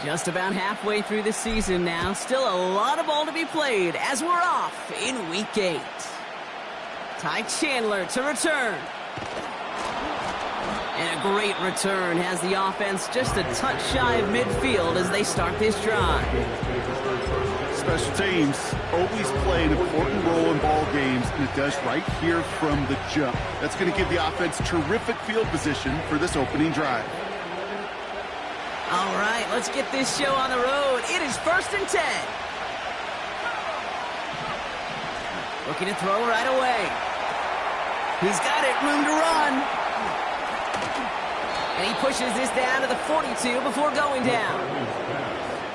Just about halfway through the season now. Still a lot of ball to be played as we're off in Week 8. Ty Chandler to return. And a great return has the offense just a touch shy of midfield as they start this drive. Special teams always play an important role in ball games, and it does right here from the jump. That's going to give the offense terrific field position for this opening drive. All right, let's get this show on the road. It is 1st and 10. Looking to throw right away. He's got it, room to run. And he pushes this down to the 42 before going down.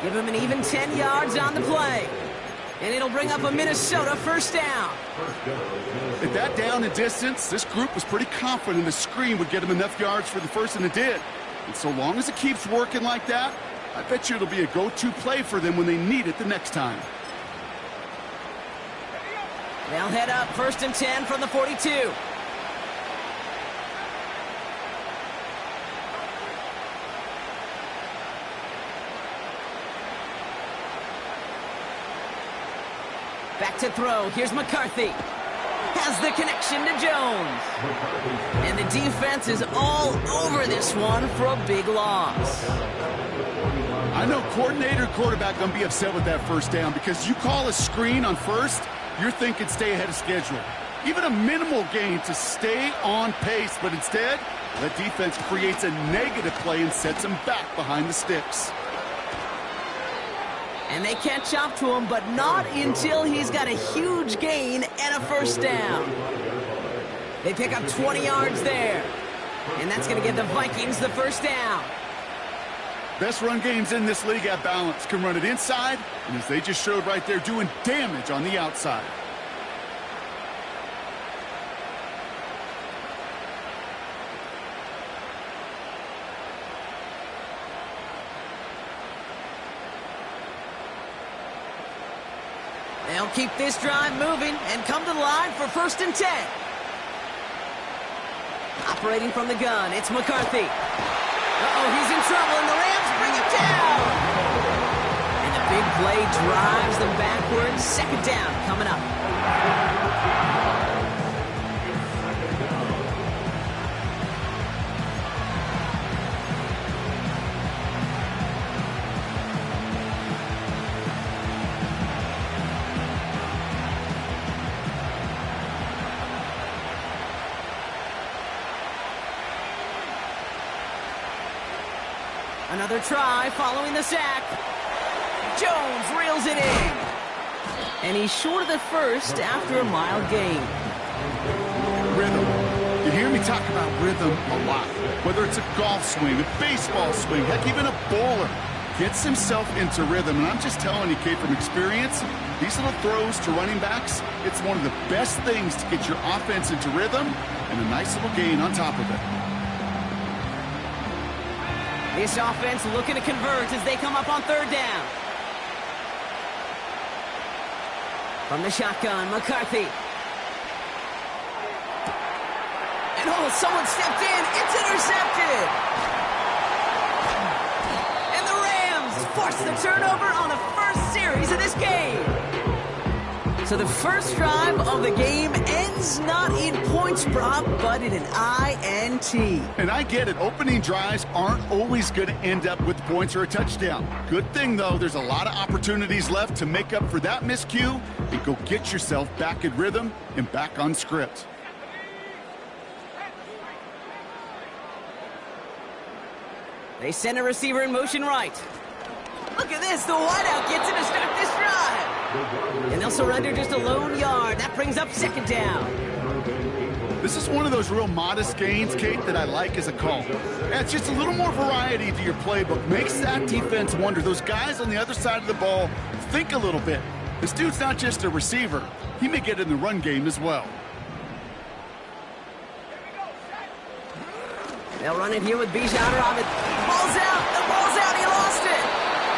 Give him an even 10 yards on the play. And it'll bring up a Minnesota first down. At that down and distance, this group was pretty confident the screen would get him enough yards for the first, and it did. And so long as it keeps working like that, I bet you it'll be a go-to play for them when they need it the next time. They'll head up 1st and 10 from the 42. Back to throw. Here's McCarthy. Has the connection to Jones. And the defense is all over this one for a big loss. I know coordinator and quarterback going to be upset with that first down because you call a screen on first, you're thinking stay ahead of schedule. Even a minimal gain to stay on pace, but instead, the defense creates a negative play and sets them back behind the sticks. And they catch up to him, but not until he's got a huge gain and a first down. They pick up 20 yards there. And that's going to give the Vikings the first down. Best run games in this league at balance. Can run it inside, and as they just showed right there, doing damage on the outside. They'll keep this drive moving and come to the line for 1st and 10. Operating from the gun, it's McCarthy. Uh-oh, he's in trouble, and the Rams bring him down. And the big play drives them backwards. 2nd down coming up. Another try following the sack. Jones reels it in. And he's short of the first after a mild gain. Rhythm. You hear me talk about rhythm a lot. Whether it's a golf swing, a baseball swing, heck, even a bowler gets himself into rhythm. And I'm just telling you, Kate, from experience, these little throws to running backs, it's one of the best things to get your offense into rhythm and a nice little gain on top of it. This offense looking to convert as they come up on 3rd down. From the shotgun, McCarthy. And someone stepped in. It's intercepted. And the Rams force the turnover on the first series of this game. So the first drive of the game ends not in points prop, but in an INT. And I get it. Opening drives aren't always going to end up with points or a touchdown. Good thing, though, there's a lot of opportunities left to make up for that miscue and go get yourself back in rhythm and back on script. They send a receiver in motion right. Look at this. The wideout gets him to start this drive. And they'll surrender just a lone yard. That brings up 2nd down. This is one of those real modest gains, Kate, that I like as a call. Yeah, it's just a little more variety to your playbook. Makes that defense wonder. Those guys on the other side of the ball think a little bit. This dude's not just a receiver. He may get in the run game as well. They'll run it here with Bijan Robin. Ball's out. The ball's out. He lost it.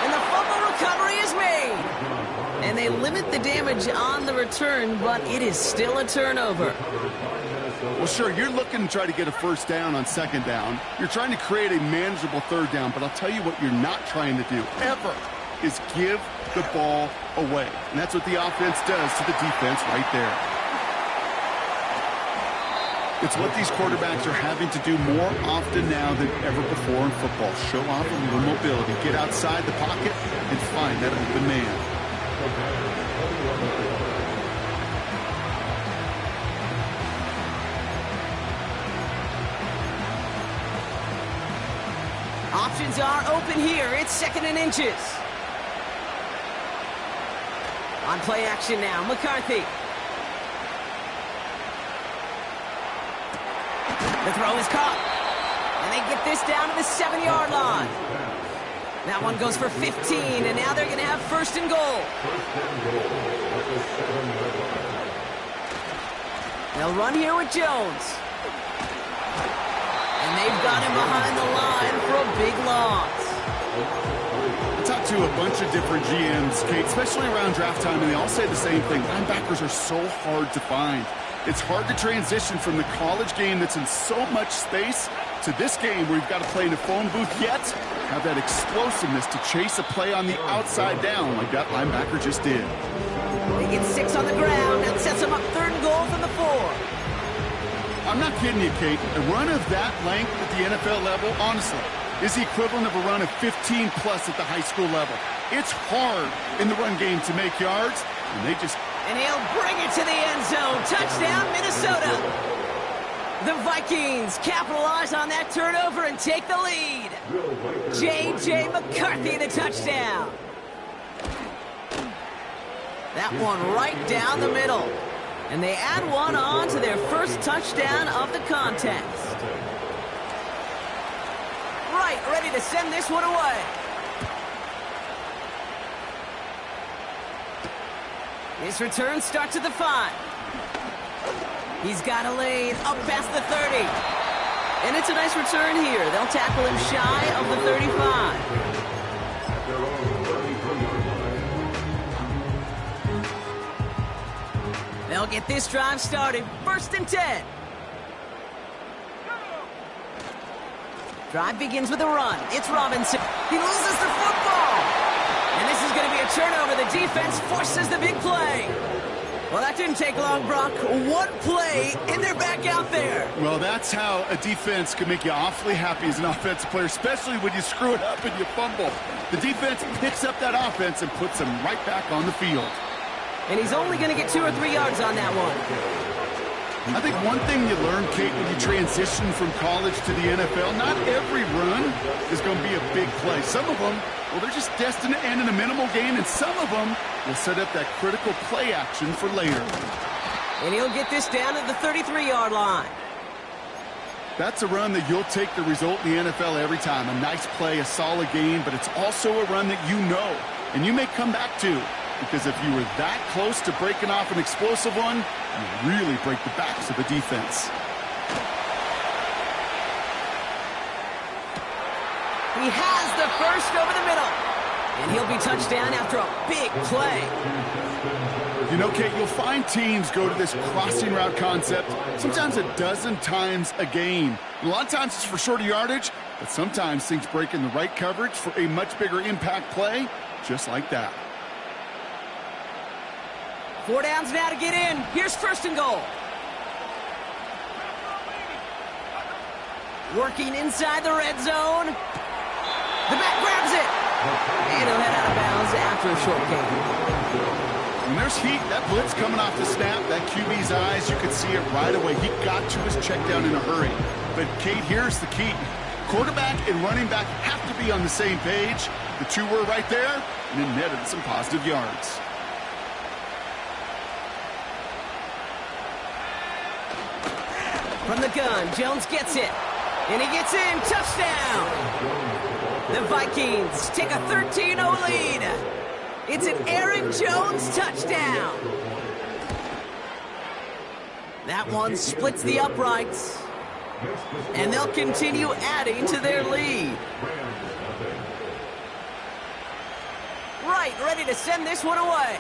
And the fumble recovery is made. And they limit the damage on the return, but it is still a turnover. Well, sure, you're looking to try to get a first down on second down. You're trying to create a manageable third down, but I'll tell you what you're not trying to do, ever, is give the ball away. And that's what the offense does to the defense right there. It's what these quarterbacks are having to do more often now than ever before in football. Show off a little mobility. Get outside the pocket and find that open man. Options are open here. It's 2nd and inches. On play action now, McCarthy. The throw is caught. And they get this down to the 7-yard line. That one goes for 15, and now they're going to have 1st and goal. They'll run here with Jones. And they've got him behind the line for a big loss. I talked to a bunch of different GMs, Kate, especially around draft time, and they all say the same thing. Linebackers are so hard to find. It's hard to transition from the college game that's in so much space to this game where you've got to play in a phone booth, yet have that explosiveness to chase a play on the outside down like that linebacker just did. They get 6 on the ground. That sets them up 3rd and goal from the 4. I'm not kidding you, Kate. A run of that length at the NFL level, honestly, is the equivalent of a run of 15-plus at the high school level. It's hard in the run game to make yards, and they just... And he'll bring it to the end zone. Touchdown, Minnesota. The Vikings capitalize on that turnover and take the lead. J.J. McCarthy, the touchdown. That one right down the middle. And they add one on to their first touchdown of the contest. Right, ready to send this one away. His return starts at the 5. He's got a lane up past the 30. And it's a nice return here. They'll tackle him shy of the 35. They'll get this drive started. 1st and 10. Drive begins with a run. It's Robinson. He loses the football. And this is going to be a turnover. The defense forces the big play. Well, that didn't take long, Brock. One play, and they're back out there. Well, that's how a defense can make you awfully happy as an offensive player, especially when you screw it up and you fumble. The defense picks up that offense and puts them right back on the field. And he's only going to get 2 or 3 yards on that one. I think one thing you learn, Kate, when you transition from college to the NFL, not every run is going to be a big play. Some of them, well, they're just destined to end in a minimal gain, and some of them will set up that critical play action for later. And he'll get this down at the 33-yard line. That's a run that you'll take the result in the NFL every time. A nice play, a solid gain, but it's also a run that you know, and you may come back to. Because if you were that close to breaking off an explosive one, you really break the backs of the defense. He has the first over the middle. And he'll be touchdown after a big play. You know, Kate, you'll find teams go to this crossing route concept sometimes a dozen times a game. And a lot of times it's for shorter yardage, but sometimes things break in the right coverage for a much bigger impact play, just like that. 4 downs now to get in. Here's 1st and goal. Working inside the red zone. The back grabs it. And he'll head out of bounds after a short gain. When there's heat, that blitz coming off the snap, that QB's eyes, you could see it right away. He got to his check down in a hurry. But, Kate, here's the key. Quarterback and running back have to be on the same page. The two were right there, and it netted some positive yards. From the gun, Jones gets it. And he gets in. Touchdown! The Vikings take a 13-0 lead. It's an Aaron Jones touchdown. That one splits the uprights. And they'll continue adding to their lead. Right, ready to send this one away.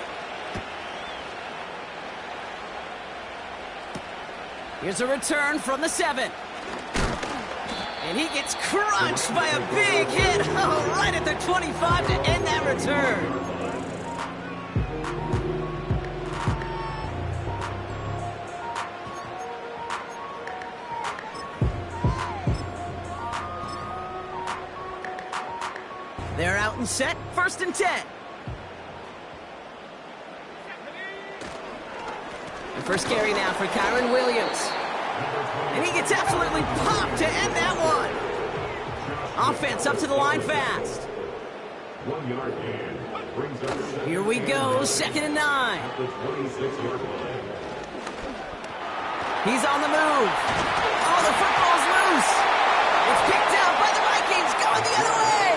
Here's a return from the 7. And he gets crunched by a big hit. Oh, right at the 25 to end that return. They're out and set, 1st and 10. The first carry now for Kyron Williams. And he gets absolutely popped to end that one. Offense up to the line fast. 1 yard gain. Here we go, 2nd and 9. He's on the move. Oh, the football's loose. It's picked out by the Vikings, going the other way.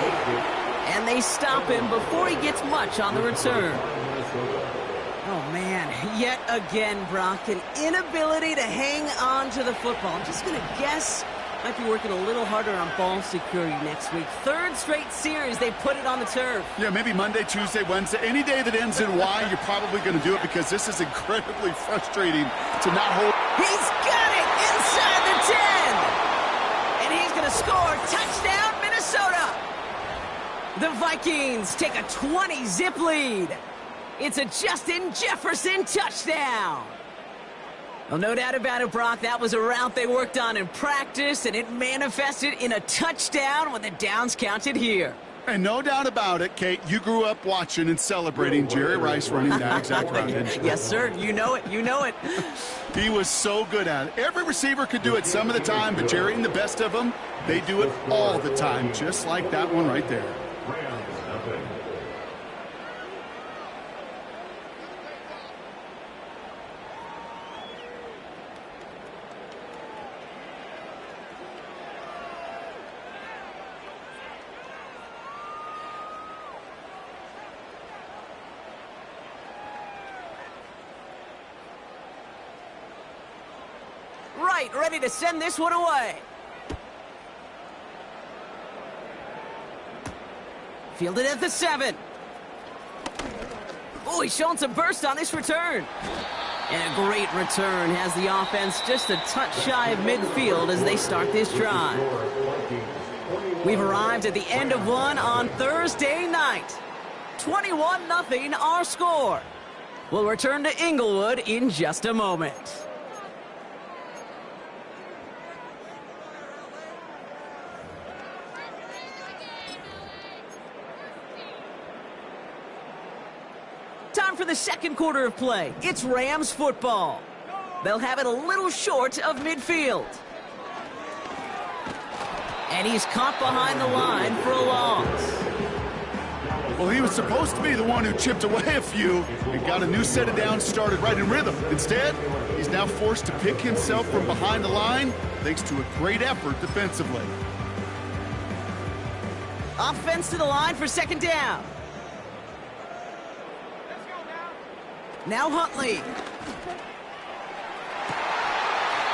And they stop him before he gets much on the return. Oh, man, yet again, Brock, an inability to hang on to the football. I'm just going to guess might be working a little harder on ball security next week. 3rd straight series, they put it on the turf. Yeah, maybe Monday, Tuesday, Wednesday. Any day that ends in Y, you're probably going to do it because this is incredibly frustrating to not hold. He's got it inside the 10. And he's going to score. Touchdown, Minnesota. The Vikings take a 20-zip lead. It's a Justin Jefferson touchdown. Well, no doubt about it, Brock. That was a route they worked on in practice, and it manifested in a touchdown when the downs counted here. And no doubt about it, Kate, you grew up watching and celebrating Jerry Rice running that exact route, didn't you? Yes, sir. You know it. You know it. He was so good at it. Every receiver could do it some of the time, but Jerry and the best of them, they do it all the time, just like that one right there. Right, ready to send this one away. Fielded at the 7. Oh, he's showing some burst on this return. And a great return has the offense just a touch shy of midfield as they start this drive. We've arrived at the end of one on Thursday night. 21-0 our score. We'll return to Inglewood in just a moment. Time for the second quarter of play. It's Rams football. They'll have it a little short of midfield. And he's caught behind the line for a loss. Well, he was supposed to be the one who chipped away a few and got a new set of downs started right in rhythm. Instead, he's now forced to pick himself from behind the line thanks to a great effort defensively. Offense to the line for 2nd down. Now Huntley.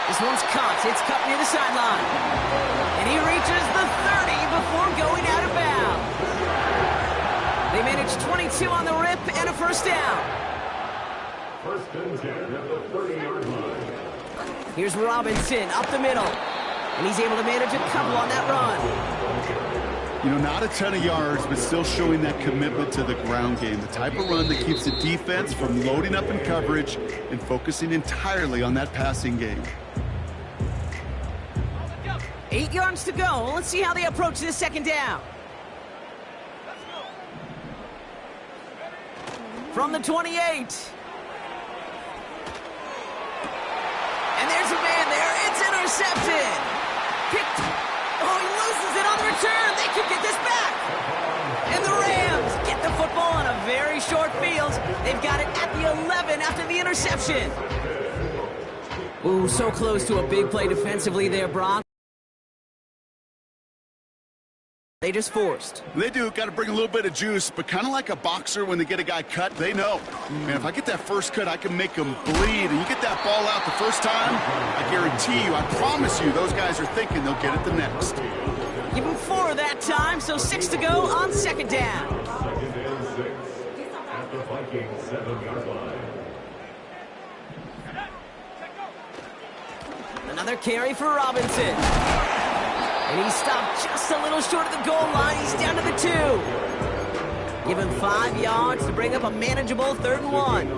This one's caught. It's cut near the sideline. And he reaches the 30 before going out of bounds. They manage 22 on the rip and a 1st down. 1st and 10 at the 30-yard line. Here's Robinson up the middle. And he's able to manage a couple on that run. You know, not a ton of yards, but still showing that commitment to the ground game. The type of run that keeps the defense from loading up in coverage and focusing entirely on that passing game. 8 yards to go. Let's see how they approach this 2nd down. From the 28. And there's a man there. It's intercepted. Picked. Oh, he loses it on the return. They could get this back. And the Rams get the football on a very short field. They've got it at the 11 after the interception. Ooh, so close to a big play defensively there, Brock. They just forced. They do. Got to bring a little bit of juice, but kind of like a boxer when they get a guy cut, they know. Man, if I get that first cut, I can make them bleed. And you get that ball out the first time, I guarantee you, I promise you, those guys are thinking they'll get it the next. Give him 4 that time, so 6 to go on 2nd down. 2nd and 6 at the Vikings 7-yard line. Another carry for Robinson. And he stopped just a little short of the goal line. He's down to the 2. Give him 5 yards to bring up a manageable 3rd and 1.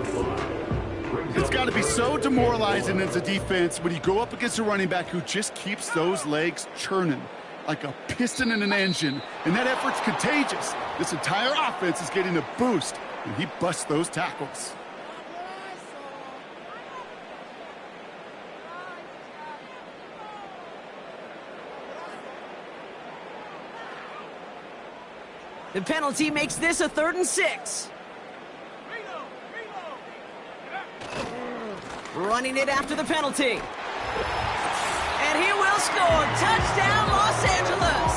It's got to be so demoralizing as a defense when you go up against a running back who just keeps those legs churning like a piston in an engine, and that effort's contagious. This entire offense is getting a boost, and he busts those tackles. The penalty makes this a 3rd and 6. Running it after the penalty. And he will score. Touchdown, Los Angeles.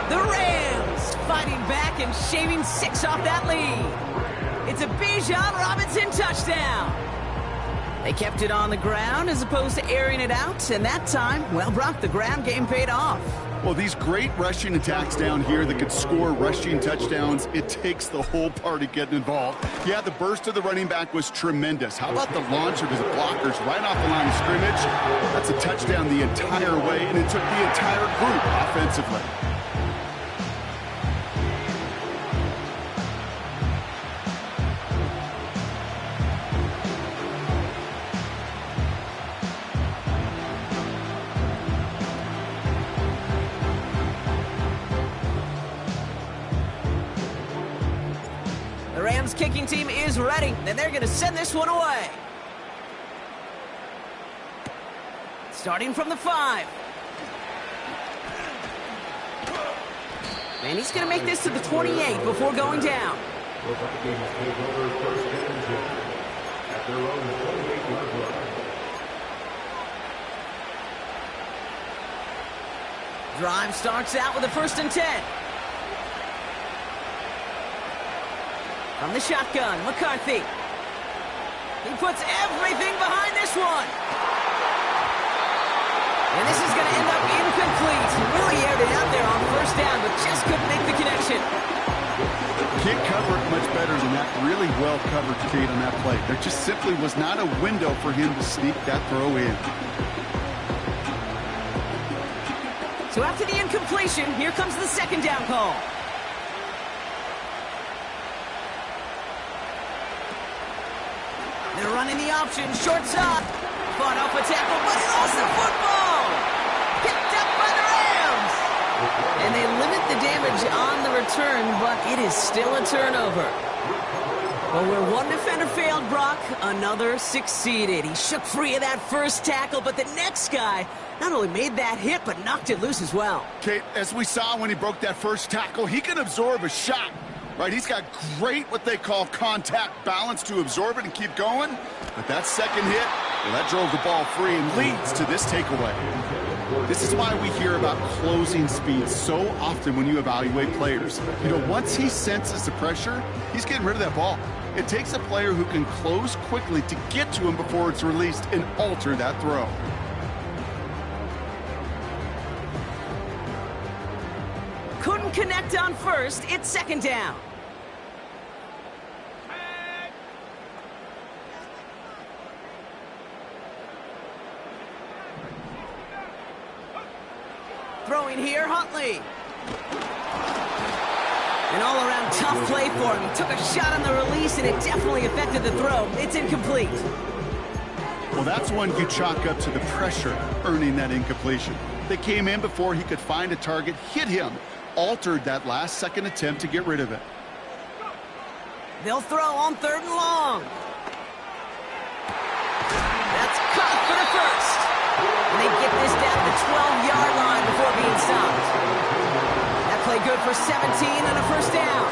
The Rams fighting back and shaving 6 off that lead. It's a Bijan Robinson touchdown. They kept it on the ground as opposed to airing it out. And that time, well, Brock, the ground game paid off. Well, these great rushing attacks down here that could score rushing touchdowns, it takes the whole party getting involved. Yeah, the burst of the running back was tremendous. How about the launch of his blockers right off the line of scrimmage? That's a touchdown the entire way, and it took the entire group offensively. Rams kicking team is ready, and they're going to send this one away. Starting from the 5. And he's going to make this to the 28 before going down. The Vikings take over 1st and 10 at their own 28-yard line. Drive starts out with a 1st and 10. From the shotgun, McCarthy. He puts everything behind this one. And this is going to end up incomplete. He really aired it out there on 1st down, but just couldn't make the connection. Can't cover it much better than that. Really well covered, Kate, on that play. There just simply was not a window for him to sneak that throw in. So after the incompletion, here comes the 2nd down call. They're running the option, shorts up. Fought off a tackle, but he lost the football. Picked up by the Rams. And they limit the damage on the return, but it is still a turnover. Well, where one defender failed, Brock, another succeeded. He shook free of that first tackle, but the next guy not only made that hit, but knocked it loose as well. Kate, as we saw when he broke that first tackle, he can absorb a shot. Right, he's got great what they call contact balance to absorb it and keep going. But that second hit, well, that drove the ball free and leads to this takeaway. This is why we hear about closing speed so often when you evaluate players. You know, once he senses the pressure, he's getting rid of that ball. It takes a player who can close quickly to get to him before it's released and alter that throw. Couldn't connect on 1st, it's 2nd down. Throwing here, Huntley. An all-around tough play for him. He took a shot on the release, and it definitely affected the throw. It's incomplete. Well, that's one you chalk up to the pressure earning that incompletion. They came in before he could find a target, hit him, altered that last-second attempt to get rid of it. They'll throw on 3rd and long. That's caught for the 1st. And they get this down to the 12-yard line before being stopped. That play good for 17 and a 1st down.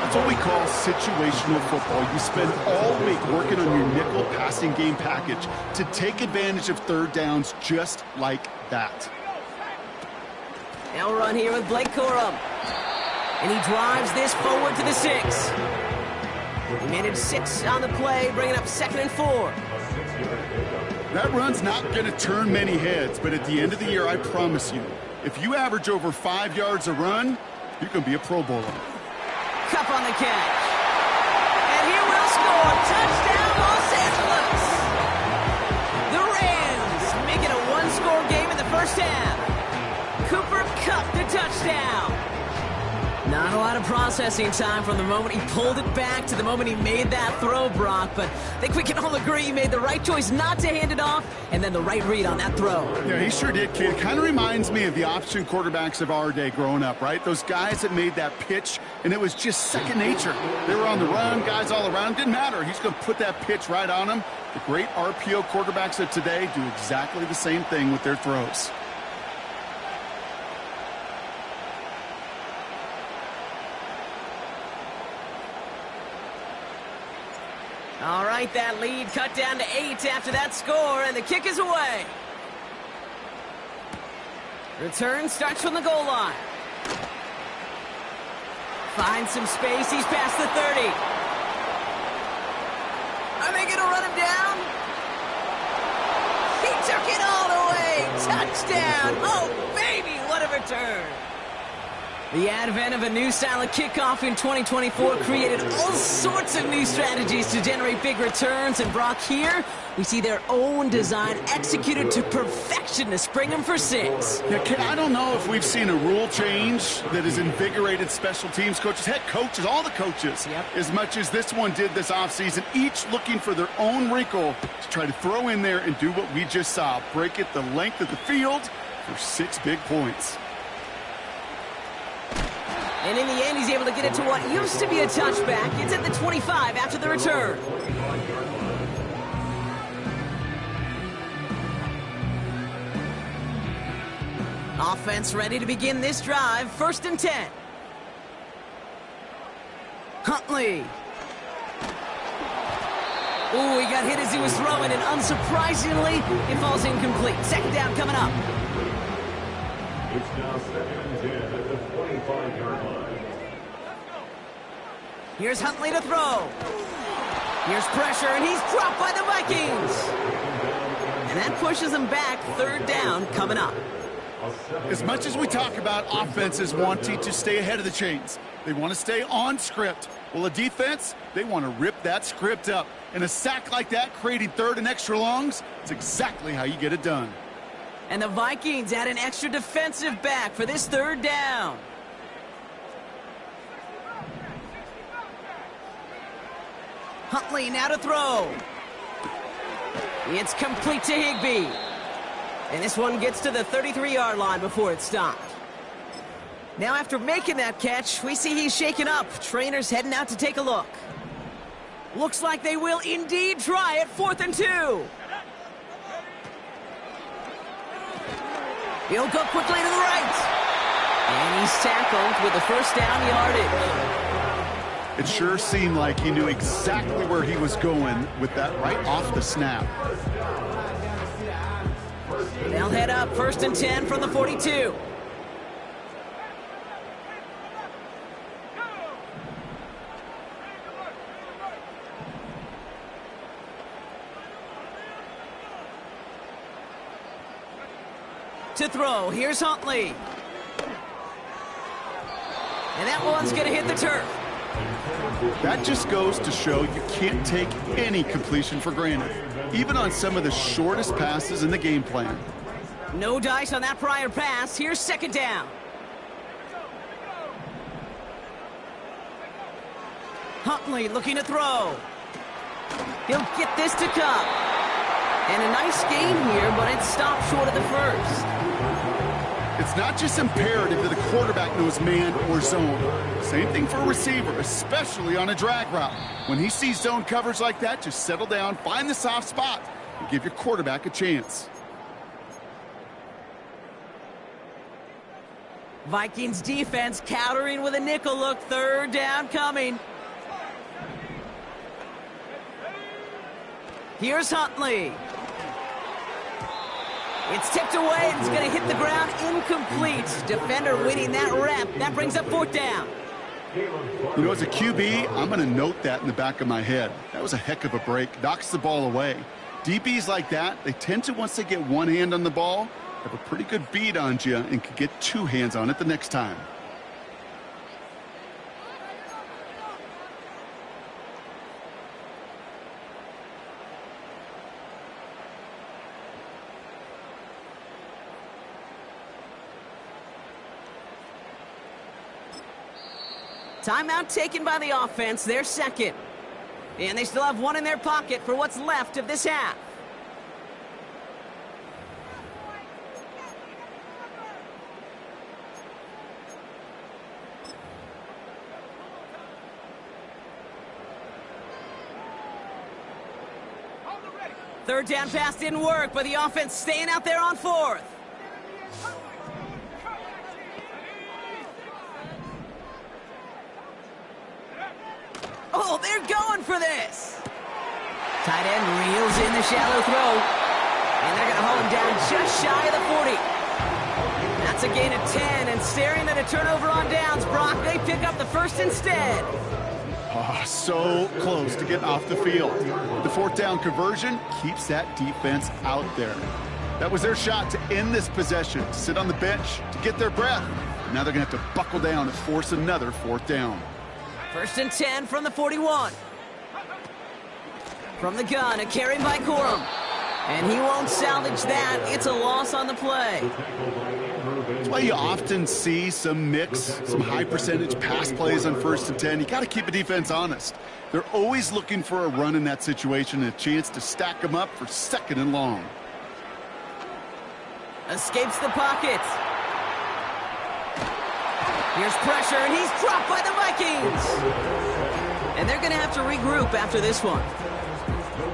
That's what we call situational football. You spend all week working on your nickel passing game package to take advantage of 3rd downs just like that. They'll run here with Blake Corum. And he drives this forward to the 6. He managed 6 on the play, bringing up 2nd and 4. That run's not going to turn many heads, but at the end of the year, I promise you, if you average over 5 yards a run, you're going to be a Pro Bowler. Cup on the catch. And he will score. Touchdown, Los Angeles. The Rams stab. Cooper Kupp, the touchdown. Not a lot of processing time from the moment he pulled it back to the moment he made that throw, Brock. But I think we can all agree he made the right choice not to hand it off, and then the right read on that throw. Yeah, he sure did, kid. It kind of reminds me of the option quarterbacks of our day growing up, right? Those guys that made that pitch, and it was just second nature. They were on the run, guys all around. Didn't matter. He's going to put that pitch right on him. The great RPO quarterbacks of today do exactly the same thing with their throws. All right, that lead cut down to 8 after that score, and the kick is away. Return starts from the goal line. Finds some space. He's past the 30. Are they going to run him down? He took it all the way. Touchdown. Oh, baby, what a return. The advent of a new style of kickoff in 2024 created all sorts of new strategies to generate big returns. And Brock, here, we see their own design executed to perfection to spring them for 6. Yeah, kid, I don't know if we've seen a rule change that has invigorated special teams coaches, head coaches, all the coaches, as much as this one did this offseason, each looking for their own wrinkle to try to throw in there and do what we just saw, break it the length of the field for 6 big points. And in the end, he's able to get it to what used to be a touchback. It's at the 25 after the return. Offense ready to begin this drive. 1st and 10. Huntley. Ooh, he got hit as he was throwing, and unsurprisingly, it falls incomplete. 2nd down coming up. It's now 2nd and 10 at the 25-yard line. Here's Huntley to throw. Here's pressure, and he's dropped by the Vikings. And that pushes them back. 3rd down coming up. As much as we talk about offenses wanting to stay ahead of the chains, they want to stay on script. Well, a defense, they want to rip that script up. And a sack like that, creating 3rd and extra longs, it's exactly how you get it done. And the Vikings add an extra defensive back for this 3rd down. Huntley now to throw. It's complete to Higbee. And this one gets to the 33-yard line before it's stopped. Now after making that catch, we see he's shaken up. Trainers heading out to take a look. Looks like they will indeed try it. 4th and 2. He'll go quickly to the right. And he's tackled with the 1st down yardage. It sure seemed like he knew exactly where he was going with that right off the snap. They'll head up 1st and 10 from the 42. To throw, here's Huntley. And that one's going to hit the turf. That just goes to show you can't take any completion for granted, even on some of the shortest passes in the game plan. No dice on that prior pass. Here's 2nd down. Huntley looking to throw. He'll get this to Kupp. And a nice gain here, but it's stopped short of the 1st. It's not just imperative that the quarterback knows man or zone. Same thing for a receiver, especially on a drag route. When he sees zone coverage like that, just settle down, find the soft spot, and give your quarterback a chance. Vikings defense countering with a nickel look. 3rd down coming. Here's Huntley. It's tipped away, and it's going to hit the ground incomplete. Defender winning that rep. That brings up 4th down. You know, as a QB, I'm going to note that in the back of my head. That was a heck of a break. Knocks the ball away. DBs like that, they tend to, once they get one hand on the ball, have a pretty good beat on you and can get 2 hands on it the next time. Timeout taken by the offense, their second. And they still have one in their pocket for what's left of this half. Third down pass didn't work, but the offense staying out there on fourth. Oh, they're going for this. Tight end reels in the shallow throw. And they're going to hold him down just shy of the 40. That's a gain of 10, and staring at a turnover on downs, Brock, they pick up the first instead. Oh, so close to getting off the field. The fourth down conversion keeps that defense out there. That was their shot to end this possession, to sit on the bench, to get their breath. Now they're going to have to buckle down and force another fourth down. First and 10 from the 41. From the gun, a carry by Corum. And he won't salvage that. It's a loss on the play. That's why you often see some mix, some high percentage pass plays on first and 10. You got to keep a defense honest. They're always looking for a run in that situation and a chance to stack them up for second and long. Escapes the pocket. Here's pressure, and he's dropped by the Vikings. And they're going to have to regroup after this one.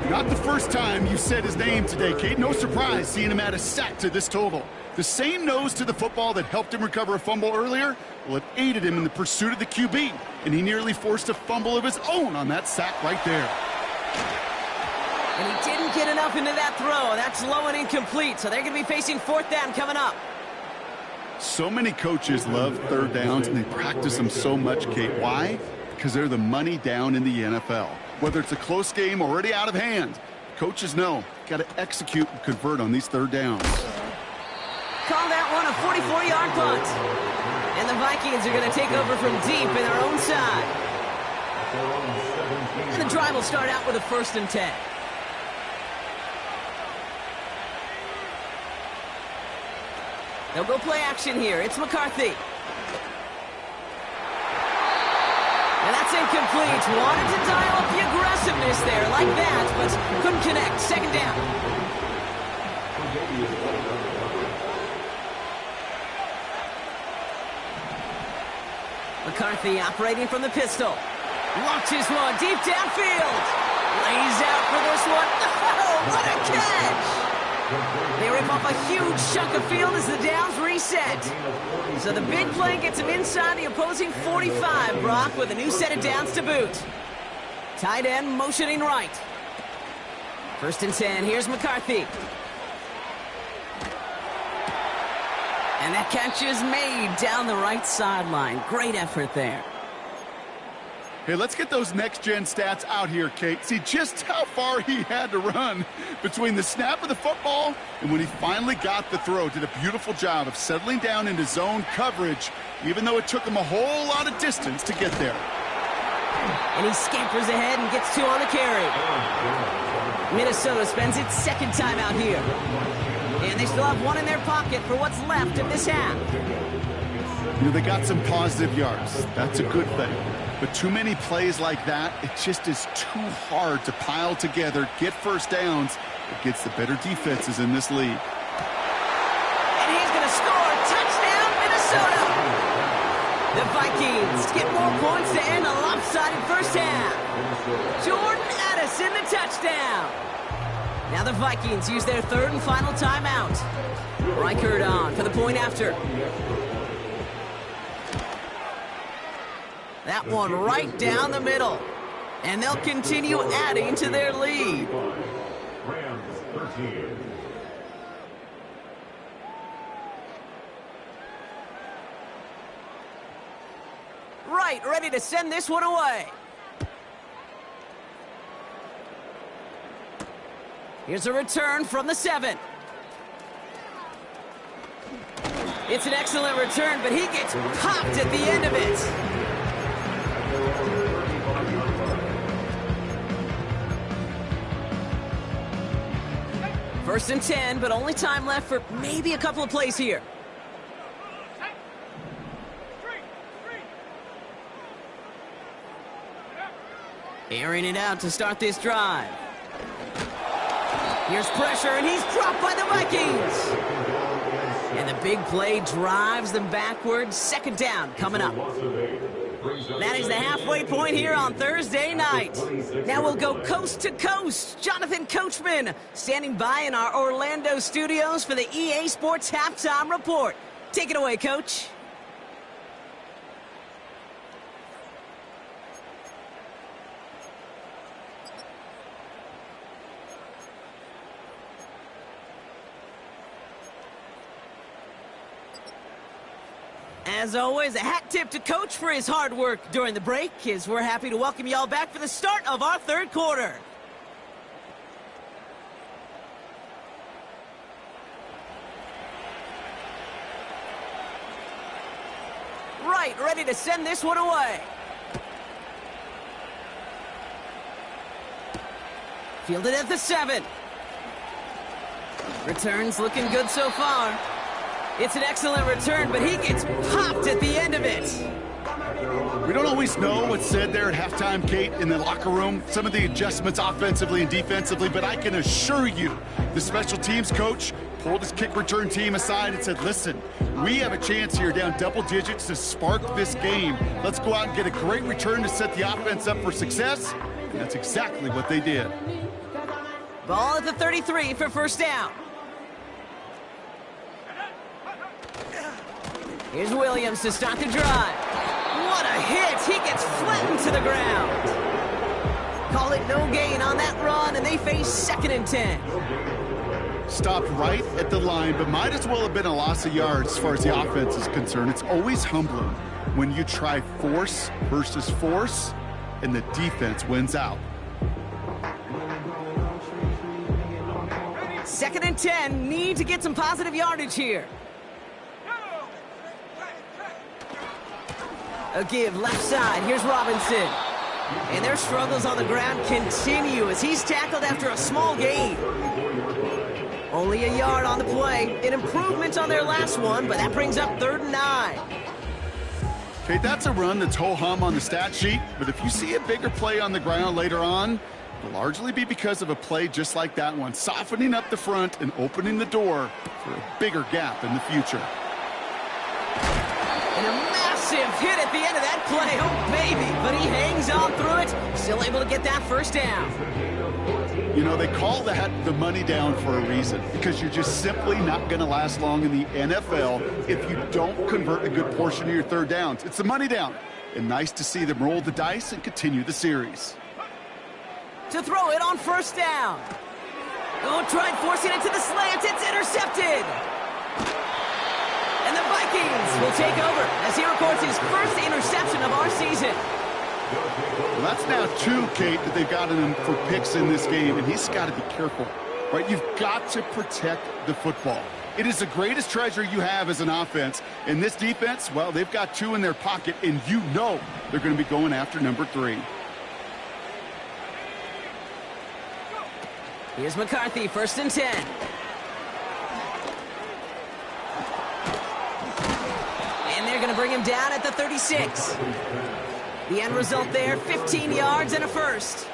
Not the first time you said his name today, Kate. No surprise seeing him add a sack to this total. The same nose to the football that helped him recover a fumble earlier, well, it aided him in the pursuit of the QB, and he nearly forced a fumble of his own on that sack right there. And he didn't get enough into that throw. That's low and incomplete, so they're going to be facing fourth down coming up. So many coaches love third downs, and they practice them so much, Kate. Why? Because they're the money down in the NFL. Whether it's a close game already out of hand, coaches know got to execute and convert on these third downs. Call that one a 44-yard punt. And the Vikings are going to take over from deep in their own side. And the drive will start out with a first and 10. They'll go play action here. It's McCarthy. And that's incomplete. Wanted to dial up the aggressiveness there like that, but couldn't connect. Second down. McCarthy operating from the pistol. Launches one deep downfield. Lays out for this one. Oh, what a catch! They rip off a huge chunk of field as the downs reset. So the big play gets him inside the opposing 45, Brock, with a new set of downs to boot. Tight end motioning right. First and 10, here's McCarthy. And that catch is made down the right sideline. Great effort there. Hey, let's get those next-gen stats out here, Kate. See just how far he had to run between the snap of the football and when he finally got the throw. Did a beautiful job of settling down into zone coverage, even though it took him a whole lot of distance to get there. And he scampers ahead and gets two on the carry. Minnesota spends its second time out here. And they still have one in their pocket for what's left of this half. You know, they got some positive yards. That's a good thing. But too many plays like that, it just is too hard to pile together, get first downs against the better defenses in this league. And he's going to score. Touchdown, Minnesota! The Vikings get more points to end a lopsided first half. Jordan Addison, the touchdown. Now the Vikings use their third and final timeout. Reichert on for the point after. That one right down the middle. And they'll continue adding to their lead. Rams 13. Right, ready to send this one away. Here's a return from the 7. It's an excellent return, but he gets popped at the end of it. First and 10, but only time left for maybe a couple of plays here. Airing it out to start this drive. Here's pressure, and he's dropped by the Vikings. And the big play drives them backwards. Second down coming up. That is the halfway point here on Thursday night. Now we'll go coast to coast. Jonathan Coachman standing by in our Orlando studios for the EA Sports Halftime Report. Take it away, Coach. As always, a hat tip to Coach for his hard work during the break, as we're happy to welcome y'all back for the start of our third quarter. Right, ready to send this one away. Fielded at the 7. Returns looking good so far. It's an excellent return, but he gets popped at the end of it. We don't always know what's said there at halftime, Kate, in the locker room. Some of the adjustments offensively and defensively, but I can assure you the special teams coach pulled his kick return team aside and said, listen, we have a chance here down double digits to spark this game. Let's go out and get a great return to set the offense up for success. And that's exactly what they did. Ball at the 33 for first down. Here's Williams to start the drive. What a hit! He gets flattened to the ground. Call it no gain on that run, and they face 2nd and 10. Stopped right at the line, but might as well have been a loss of yards as far as the offense is concerned. It's always humbling when you try force versus force, and the defense wins out. 2nd and 10, need to get some positive yardage here. A give left side. Here's Robinson. And their struggles on the ground continue as he's tackled after a small gain. Only a yard on the play. An improvement on their last one, but that brings up 3rd and 9. Okay, that's a run that's ho-hum on the stat sheet, but if you see a bigger play on the ground later on, it'll largely be because of a play just like that one, softening up the front and opening the door for a bigger gap in the future. And a massive hit at the end of that play. Oh, baby. But he hangs on through it. Still able to get that first down. You know, they call that the money down for a reason, because you're just simply not going to last long in the NFL if you don't convert a good portion of your third downs. It's the money down. And nice to see them roll the dice and continue the series. To throw it on first down. Oh, tried forcing it to the slant. It's intercepted. And the Vikings will take over as he records his first interception of our season. Well, that's now 2, Kate, that they've gotten him for picks in this game, and he's got to be careful, right? You've got to protect the football. It is the greatest treasure you have as an offense. And this defense, well, they've got 2 in their pocket, and you know they're going to be going after number 3. Here's McCarthy, 1st and 10. And they're going to bring him down at the 36. The end result there, 15 yards and a first.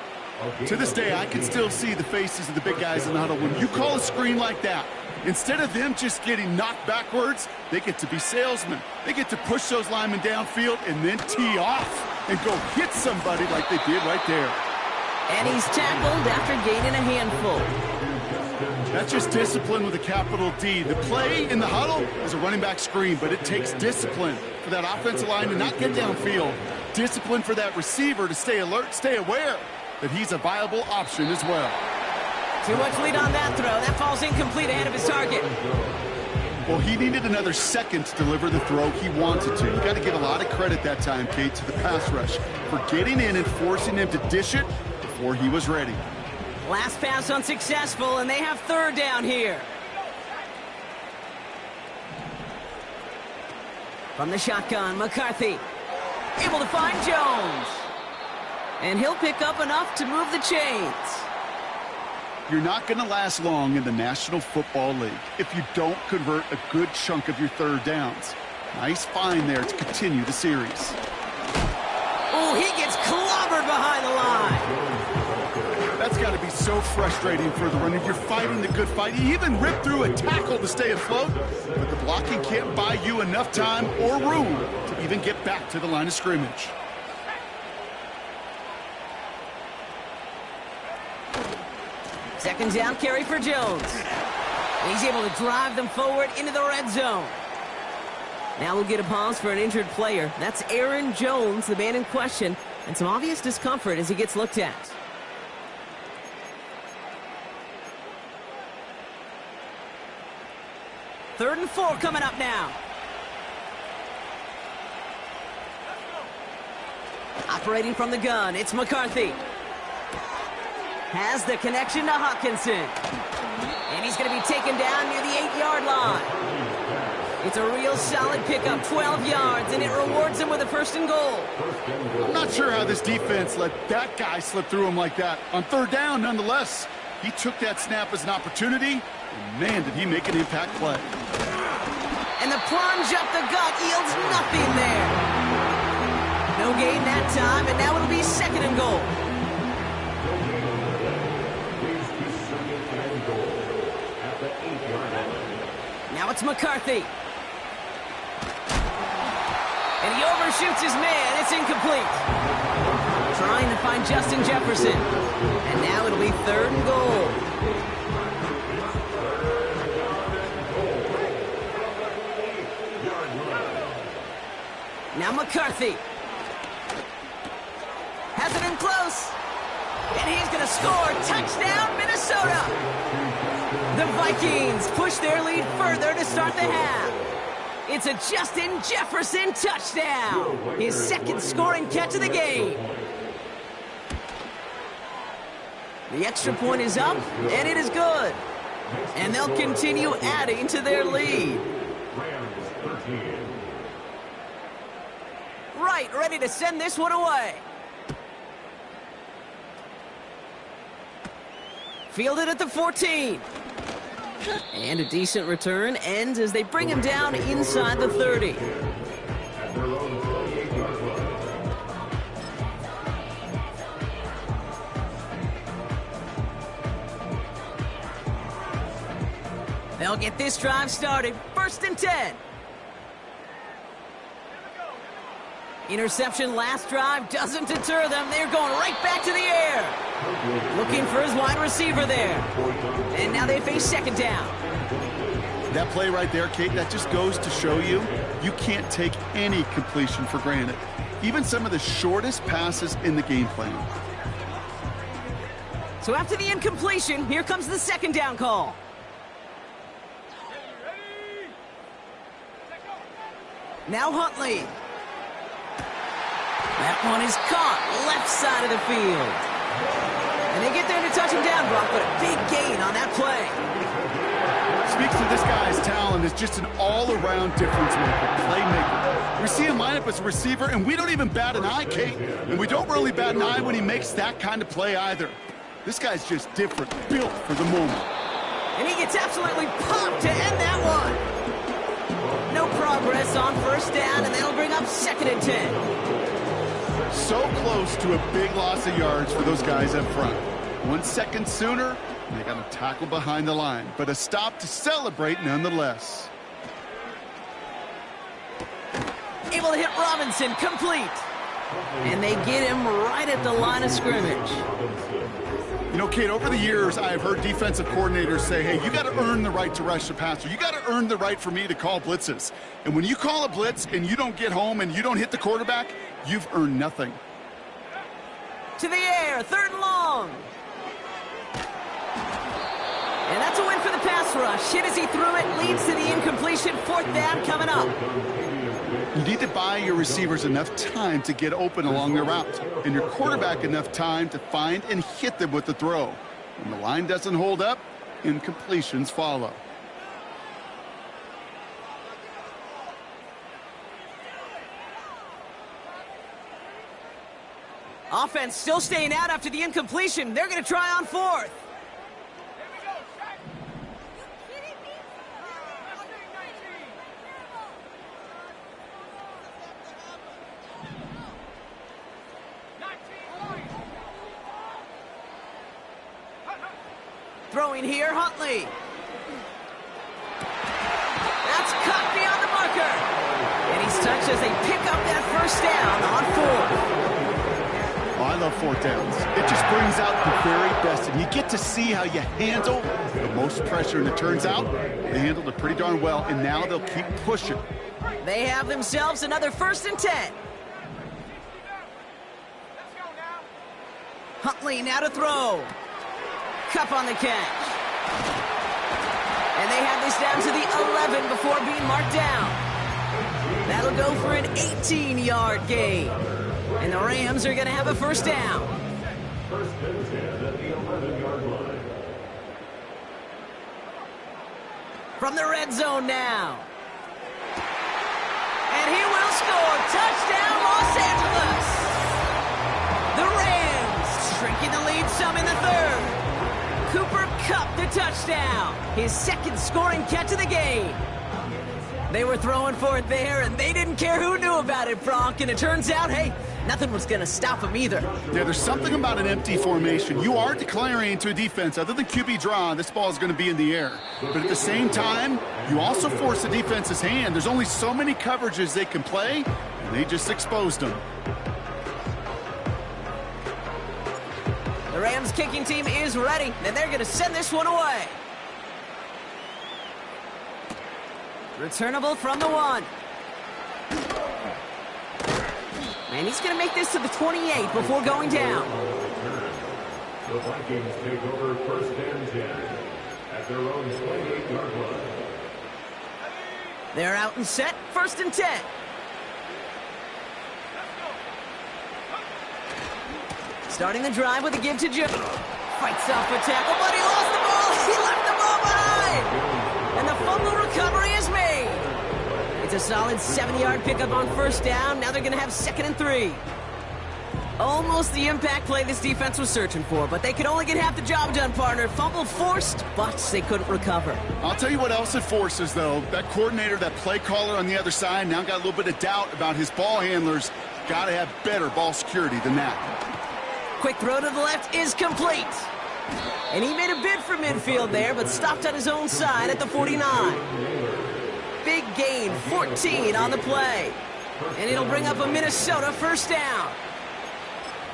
To this day, I can still see the faces of the big guys in the huddle. When you call a screen like that, instead of them just getting knocked backwards, they get to be salesmen. They get to push those linemen downfield and then tee off and go hit somebody like they did right there. And he's tackled after gaining a handful. That's just discipline with a capital D. The play in the huddle is a running back screen, but it takes discipline for that offensive line to not get downfield. Discipline for that receiver to stay alert, stay aware that he's a viable option as well. Too much lead on that throw. That falls incomplete ahead of his target. Well, he needed another second to deliver the throw he wanted to. You got to give a lot of credit that time, Kate, to the pass rush for getting in and forcing him to dish it before he was ready. Last pass unsuccessful, and they have 3rd down here. From the shotgun, McCarthy able to find Jones. And he'll pick up enough to move the chains. You're not going to last long in the National Football League if you don't convert a good chunk of your third downs. Nice find there to continue the series. Oh, he gets clobbered behind the line. It's so frustrating for the runner. You're fighting the good fight. You even rip through a tackle to stay afloat, but the blocking can't buy you enough time or room to even get back to the line of scrimmage. Second down carry for Jones. He's able to drive them forward into the red zone. Now we'll get a pause for an injured player. That's Aaron Jones, the man in question, and some obvious discomfort as he gets looked at. Third and 4 coming up now. Operating from the gun, it's McCarthy. Has the connection to Hawkinson. And he's going to be taken down near the 8-yard line. It's a real solid pickup, 12 yards, and it rewards him with a first and goal. I'm not sure how this defense let that guy slip through him like that. On third down, nonetheless, he took that snap as an opportunity, and man, did he make an impact play. And the plunge up the gut yields nothing there. No gain that time, and now it'll be second and goal. Now it's McCarthy. And he overshoots his man. It's incomplete. Trying to find Justin Jefferson. And now it'll be third and goal. Now McCarthy. Has it in close. And he's going to score. Touchdown, Minnesota. The Vikings push their lead further to start the half. It's a Justin Jefferson touchdown. His second scoring catch of the game. The extra point is up, and it is good. And they'll continue adding to their lead. Right, ready to send this one away. Fielded at the 14. And a decent return ends as they bring him down inside the 30. They'll get this drive started. First and 10. Interception last drive doesn't deter them. They're going right back to the air. Looking for his wide receiver there. And now they face second down. That play right there, Kate, that just goes to show you, you can't take any completion for granted. Even some of the shortest passes in the game plan. So after the incompletion, here comes the second down call. Now Huntley. That one is caught left side of the field. And they get there to touch him down, Brock, but a big gain on that play. Speaks to this guy's talent as just an all-around difference maker, playmaker. We see him line up as a receiver, and we don't even bat an eye, Kate. And we don't really bat an eye when he makes that kind of play either. This guy's just different, built for the moment. And he gets absolutely popped to end that one. No progress on first down, and they'll bring up second and 10. So close to a big loss of yards for those guys up front. 1 second sooner, and they got a tackle behind the line, but a stop to celebrate nonetheless. Able to hit Robinson, complete. And they get him right at the line of scrimmage. You know, Kate, over the years, I have heard defensive coordinators say, hey, you got to earn the right to rush the passer. You got to earn the right for me to call blitzes. And when you call a blitz and you don't get home and you don't hit the quarterback, you've earned nothing. To the air, third and long. And that's a win for the pass rush. Hit as he threw it, leads to the incompletion. Fourth down coming up. You need to buy your receivers enough time to get open along their route, and your quarterback enough time to find and hit them with the throw. When the line doesn't hold up, incompletions follow. Offense still staying out after the incompletion. They're going to try on fourth. throwing here, Huntley. That's caught beyond the marker. And he's touched as they pick up that first down on 4th. Oh, I love 4th downs. It just brings out the very best, and you get to see how you handle the most pressure, and it turns out they handled it pretty darn well, and now they'll keep pushing. They have themselves another 1st and 10. Huntley now to throw. Cup on the catch. And they have this down to the 11 before being marked down. That'll go for an 18-yard gain. And the Rams are going to have a 1st down. 1st and 10 at the 11-yard line. From the red zone now. And he will score. Touchdown, Los Angeles. The Rams shrinking the lead some in the 3rd. Cooper Kupp the touchdown. His 2nd scoring catch of the game. They were throwing for it there, and they didn't care who knew about it, Bronk. And it turns out, hey, nothing was going to stop them either. Yeah, there's something about an empty formation. You are declaring to a defense, other than QB draw, this ball is going to be in the air. But at the same time, you also force the defense's hand. There's only so many coverages they can play, and they just exposed them. The Rams kicking team is ready, and they're going to send this one away. Returnable from the 1. And he's going to make this to the 28 before going down. The Vikings take over 1st and 10 at their own 28-yard line. They're out and set, 1st and 10. Starting the drive with a give to Joe. Fights off a tackle, but he lost the ball. He left the ball behind. And the fumble recovery is made. It's a solid 70-yard pickup on 1st down. Now they're going to have 2nd and 3. Almost the impact play this defense was searching for, but they could only get half the job done, partner. Fumble forced, but they couldn't recover. I'll tell you what else it forces, though. That coordinator, that play caller on the other side, now got a little bit of doubt about his ball handlers. Got to have better ball security than that. Quick throw to the left is complete. And he made a bid for midfield there, but stopped on his own side at the 49. Big gain, 14 on the play. And it'll bring up a Minnesota 1st down.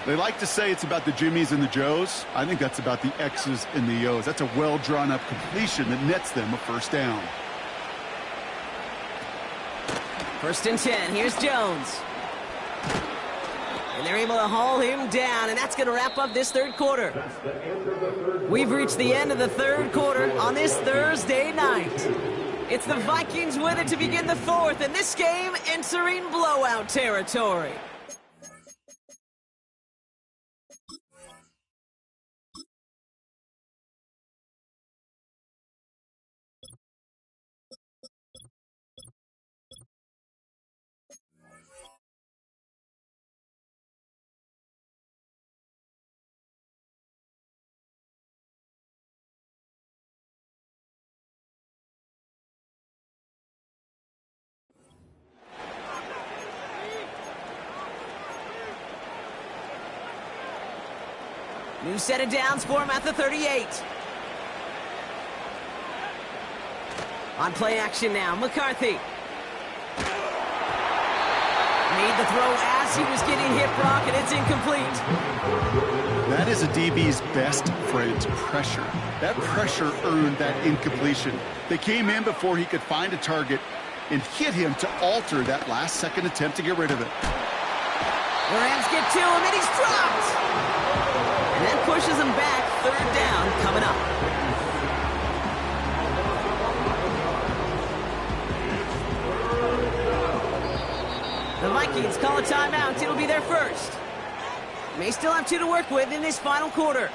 They like to say it's about the Jimmies and the Joes. I think that's about the X's and the O's. That's a well-drawn-up completion that nets them a 1st down. 1st and 10. Here's Jones. And they're able to haul him down, and that's going to wrap up this 3rd quarter. We've reached the end of the 3rd quarter on this Thursday night. It's the Vikings with it to begin the 4th, and this game entering blowout territory. New set of downs for him at the 38. On play action now, McCarthy. Made the throw as he was getting hit, Brock, and it's incomplete. That is a DB's best friend, pressure. That pressure earned that incompletion. They came in before he could find a target and hit him to alter that last-second attempt to get rid of it. The Rams get to him, and he's dropped. And that pushes him back. 3rd down coming up. The Vikings call a timeout. It'll be their 1st. May still have 2 to work with in this final quarter.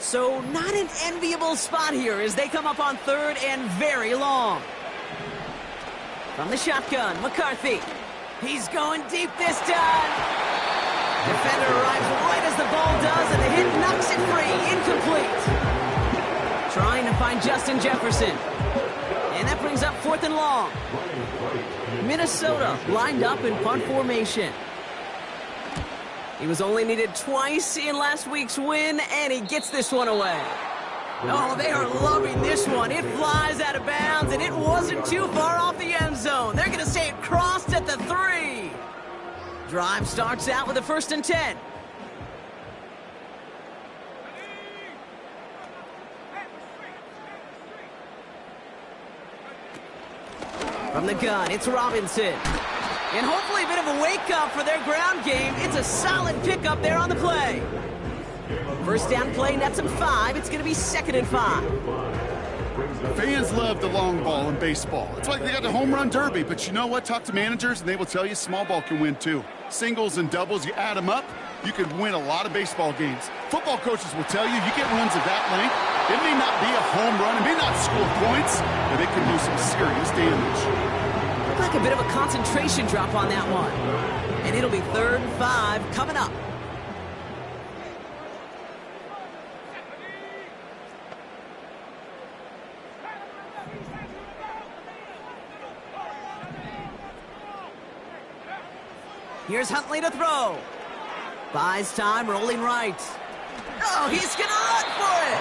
So not an enviable spot here as they come up on 3rd and very long. From the shotgun, McCarthy. He's going deep this time. Defender arrives right as the ball does, and the hit knocks it free. Incomplete. Trying to find Justin Jefferson. that brings up 4th and long. Minnesota lined up in punt formation. He was only needed twice in last week's win, and he gets this one away. Oh, they are loving this one. It flies out of bounds, and it wasn't too far off the end zone. They're going to say it crossed at the 3. Drive starts out with a 1st and 10. From the gun, it's Robinson. And hopefully a bit of a wake-up for their ground game. It's a solid pickup there on the play. First down play, nets him 5. It's going to be 2nd and 5. Fans love the long ball in baseball. It's like they got the home run derby, but you know what? Talk to managers, and they will tell you small ball can win too. Singles and doubles, you add them up, you could win a lot of baseball games. Football coaches will tell you, you get runs of that length, it may not be a home run, it may not score points, but it can do some serious damage. Looked like a bit of a concentration drop on that one. And it'll be 3rd and 5 coming up. Here's Huntley to throw. Buys time, rolling right. Oh, he's going to run for it.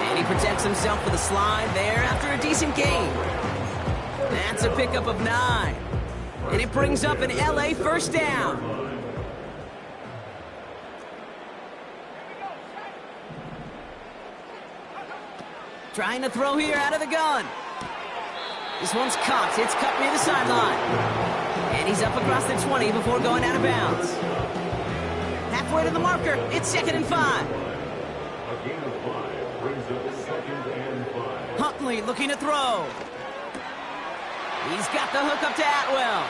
And he protects himself with a slide there after a decent gain. That's a pickup of 9. And it brings up an LA first down. Trying to throw here out of the gun. This one's caught. It's cut near the sideline. And he's up across the 20 before going out of bounds. Halfway to the marker. It's 2nd and 5. A gain of 5 brings up 2nd and 5. Huntley looking to throw. He's got the hook up to Atwell.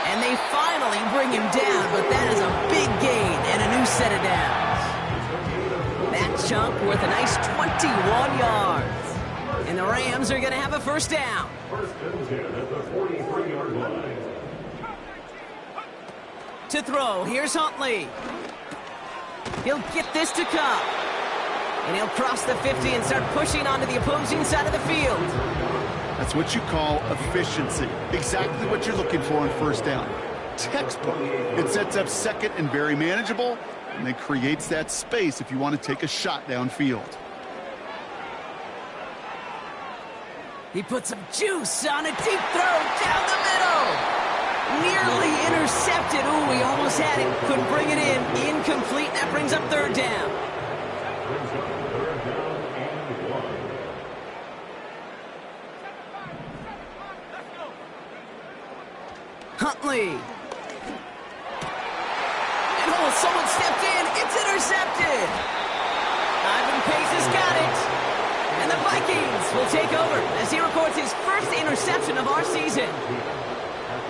And they finally bring him down, but that is a big gain and a new set of downs. That chunk worth a nice 21 yards. And the Rams are going to have a first down. 1st and 10 at the 43-yard line. To throw, here's Huntley. He'll get this to Cup. And he'll cross the 50 and start pushing onto the opposing side of the field. That's what you call efficiency. Exactly what you're looking for on first down. Textbook. It sets up 2nd and very manageable, and it creates that space if you want to take a shot downfield. He puts some juice on a deep throw down the middle. Nearly intercepted. Ooh, he almost had it. Couldn't bring it in. Incomplete. That brings up 3rd down. Brings up 3rd down and 1. Huntley. And oh, someone stepped in. It's intercepted. Ivan Pace has got it. And the Vikings will take over as he records his first interception of our season.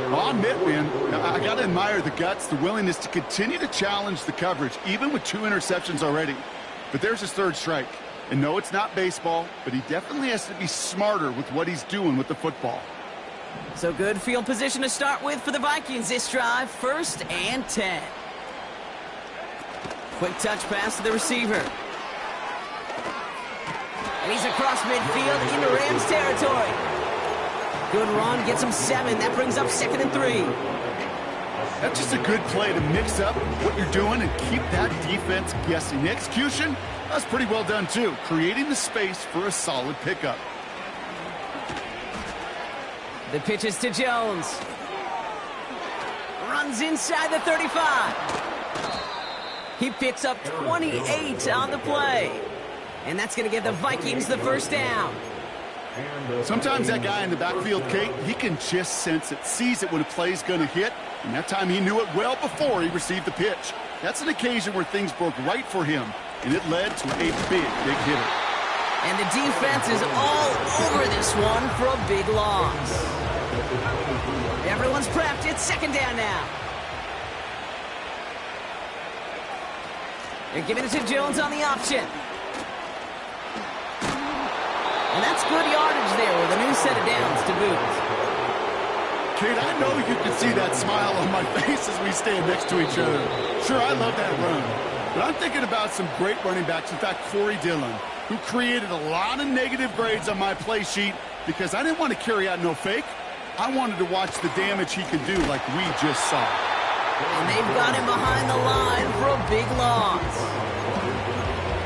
I'll admit, man, I got to admire the guts, the willingness to continue to challenge the coverage, even with 2 interceptions already. But there's his 3rd strike. And no, it's not baseball, but he definitely has to be smarter with what he's doing with the football. So good field position to start with for the Vikings this drive. 1st and 10. Quick touch pass to the receiver. And he's across midfield into Rams territory. Good run, gets him 7. That brings up 2nd and 3. That's just a good play to mix up what you're doing and keep that defense guessing. The execution, that's pretty well done too. Creating the space for a solid pickup. The pitch is to Jones. Runs inside the 35. He picks up 28 on the play. And that's going to give the Vikings the first down. Sometimes that guy in the backfield, Kate, he can just sense it, sees it when a play's going to hit, and that time he knew it well before he received the pitch. That's an occasion where things broke right for him, and it led to a big hitter. And the defense is all over this one for a big loss. Everyone's prepped. It's 2nd down now. They're giving it to Jones on the option. And that's good yardage there with a new set of downs to boot. Kate, I know you can see that smile on my face as we stand next to each other. Sure, I love that run. But I'm thinking about some great running backs. In fact, Corey Dillon, who created a lot of negative grades on my play sheet because I didn't want to carry out no fake. I wanted to watch the damage he could do like we just saw. And they've got him behind the line for a big loss.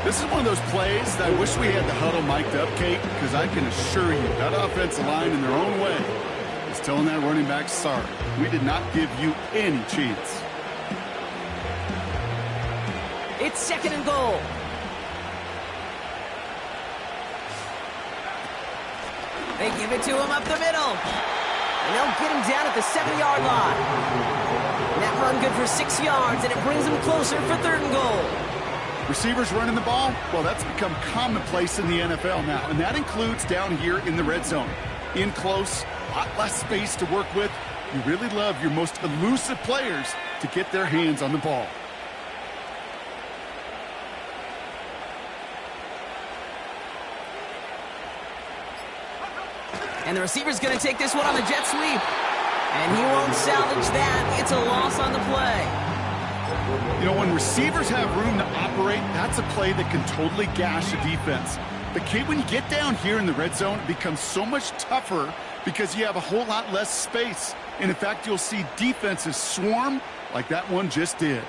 This is one of those plays that I wish we had the huddle mic'd up, Kate, because I can assure you that offensive line in their own way is telling that running back, sorry, we did not give you any chance. It's 2nd and goal. They give it to him up the middle. And they'll get him down at the 7-yard line. And that run good for 6 yards, and it brings them closer for 3rd and goal. Receivers running the ball, well, that's become commonplace in the NFL now, and that includes down here in the red zone. In close, a lot less space to work with. You really love your most elusive players to get their hands on the ball. And the receiver's going to take this one on the jet sweep. And he won't salvage that. It's a loss on the play. You know, when receivers have room to operate, that's a play that can totally gash a defense. But, Kate, when you get down here in the red zone, it becomes so much tougher because you have a whole lot less space. And, in fact, you'll see defenses swarm like that one just did.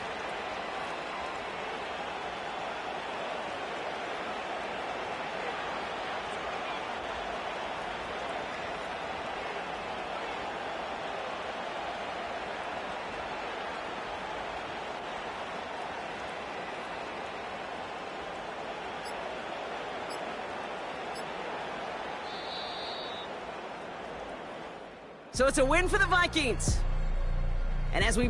So it's a win for the Vikings. And as we